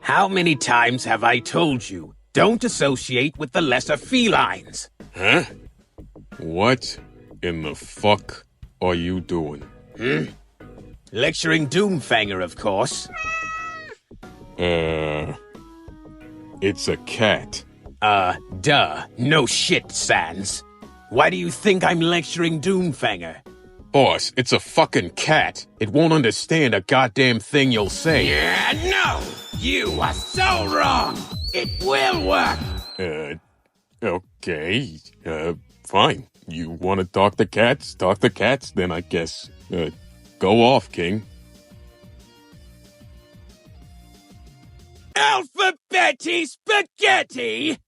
How many times have I told you, don't associate with the lesser felines? Huh? What in the fuck are you doing? Lecturing Doomfanger, of course. It's a cat. Duh. No shit, Sans. Why do you think I'm lecturing Doomfanger? Boss, it's a fucking cat. It won't understand a goddamn thing you'll say. Yeah, no! You are so wrong! It will work! Okay. Fine. You want to talk to cats? Talk to cats? Then I guess, go off, King. Alphabetti Spaghetti!